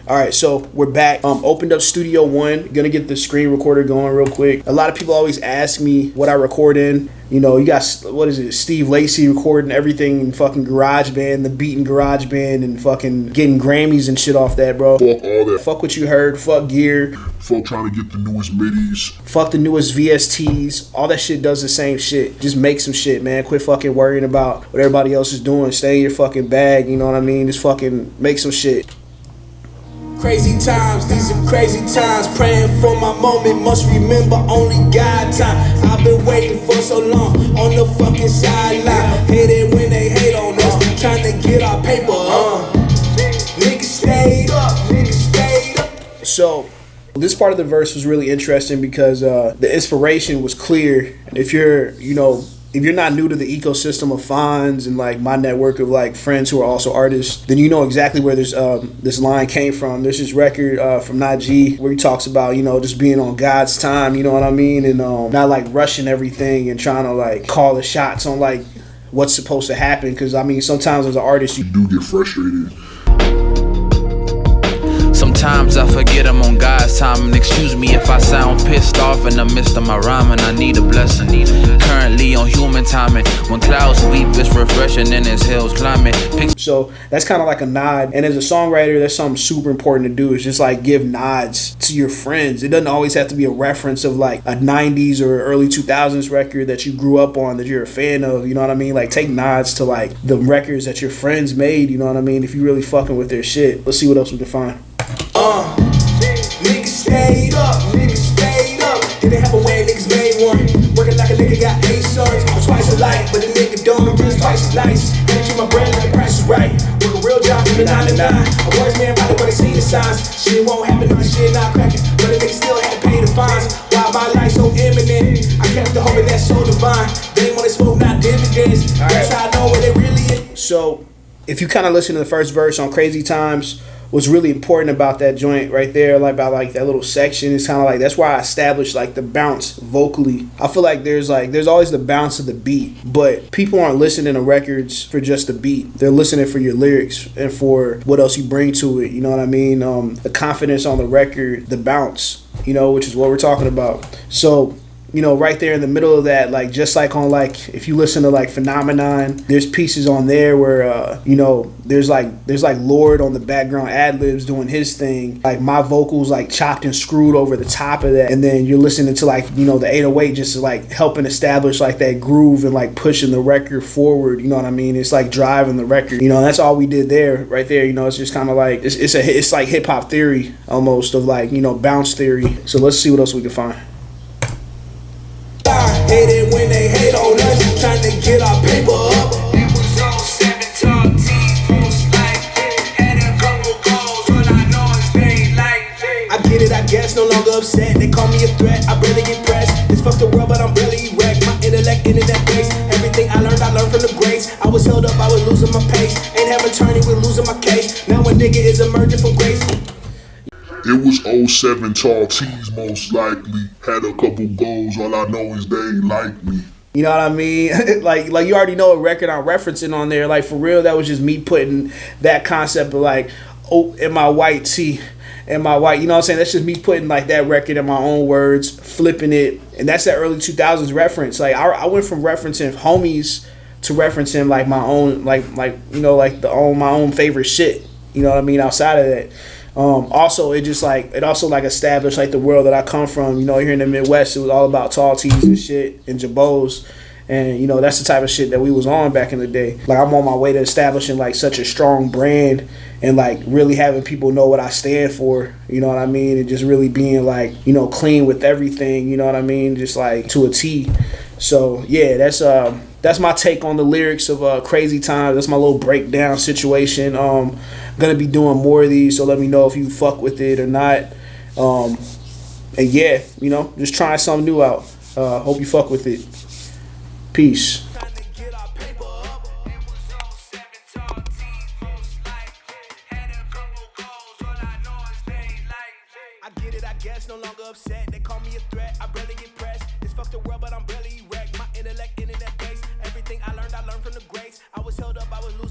All right, so we're back. Opened up Studio One. Gonna get the screen recorder going real quick. A lot of people always ask me what I record in. You know, you got, what is it, Steve Lacy recording everything in fucking GarageBand, the beat in GarageBand, and fucking getting Grammys and shit off that, bro. Fuck all that. Fuck what you heard. Fuck gear. Fuck trying to get the newest midis. Fuck the newest VSTs. All that shit does the same shit. Just make some shit, man. Quit fucking worrying about what everybody else is doing. Stay in your fucking bag, you know what I mean? Just fucking make some shit. Crazy times, these are crazy times. Praying for my moment, must remember only God time. I've been waiting for so long on the fucking sideline. Hate it when they hate on us, trying to get our paper. Niggas stayed up, niggas stayed up. So this part of the verse was really interesting because the inspiration was clear. If you're not new to the ecosystem of PHONZZ and like my network of like friends who are also artists, then you know exactly where this line came from. There's this record from Najee where he talks about, you know, just being on God's time, you know what I mean, and not like rushing everything and trying to like call the shots on like what's supposed to happen. Because I mean, sometimes as an artist, you do get frustrated. Sometimes I forget I'm on God's time, and excuse me if I sound pissed off in the midst of my rhyming. I need a blessing. Currently on human timing, when clouds sweep, it's refreshing and it's hills climbing. So that's kind of like a nod. And as a songwriter, that's something super important to do. Is just like give nods to your friends. It doesn't always have to be a reference of like a 90s or early 2000s record that you grew up on that you're a fan of. You know what I mean? Like take nods to like the records that your friends made. You know what I mean? If you really fucking with their shit. Let's see what else we can find. Niggas stayed up, niggas stayed up. Didn't have a way, niggas made one. Working like a nigga got 8 sons. I'm twice alike, but a nigga don't, I'm just twice as nice. Gotta keep my brand like the price is right. Work a real job from the 9 to 9. A wise man probably wanna see the signs. Shit won't happen, no shit not cracking. But a nigga still had to pay the fines. Why my life so imminent? I kept the hope that's so divine. They wanna smoke, not dividends. That's how I know where they really is. So if you kind of listen to the first verse on Crazy Times, what's really important about that joint right there, like about like that little section, is kind of like that's why I established like the bounce vocally. I feel like there's always the bounce of the beat, but people aren't listening to records for just the beat. They're listening for your lyrics and for what else you bring to it. You know what I mean? The confidence on the record, the bounce, you know, which is what we're talking about. So, you know, right there in the middle of that, like just like on like if you listen to like Phenomenon, there's pieces on there where you know there's like Lord on the background ad libs doing his thing, like my vocals like chopped and screwed over the top of that, and then you're listening to like, you know, the 808 just like helping establish like that groove and like pushing the record forward. You know what I mean? It's like driving the record. You know, that's all we did there, right there. You know, it's just kind of like it's like hip hop theory almost of like, you know, bounce theory. So let's see what else we can find. Hate it when they hate on us, trying to get our paper up. It was all 7 tall tees, post like had a couple calls, all I know is they like. I get it, I guess, no longer upset. They call me a threat, I barely get pressed. It's fuck the world, but I'm barely wrecked. My intellect, internet base. Everything I learned from the greats. I was held up, I was losing my pace. Ain't have attorney with losing my case. Now a nigga is emerging from grace. It was 07 tall tees, most likely. Had a couple goals, all I know is they like me. You know what I mean? like you already know a record I'm referencing on there. Like for real, that was just me putting that concept of like, oh, in my white tee, and my white, you know what I'm saying? That's just me putting like that record in my own words, flipping it. And that's that early 2000s reference. Like I went from referencing homies to referencing like my own, like you know, like my own favorite shit. You know what I mean? Outside of that. Also, it also established like the world that I come from. You know, here in the Midwest, it was all about tall tees and shit and jabos, and you know that's the type of shit that we was on back in the day. Like I'm on my way to establishing like such a strong brand and like really having people know what I stand for. You know what I mean? And just really being like, you know, clean with everything. You know what I mean? Just like to a T. So yeah, that's my take on the lyrics of Crazy Times. That's my little breakdown situation. Gonna be doing more of these, so let me know if you fuck with it or not. And yeah, you know, just trying something new out. Hope you fuck with it. Peace. I get it, I guess, no longer upset. They call me a threat, I barely get pressed. It's fuck the world, but I'm barely wrecked. My intellect, internet base. Everything I learned from the greats. I was held up, I was losing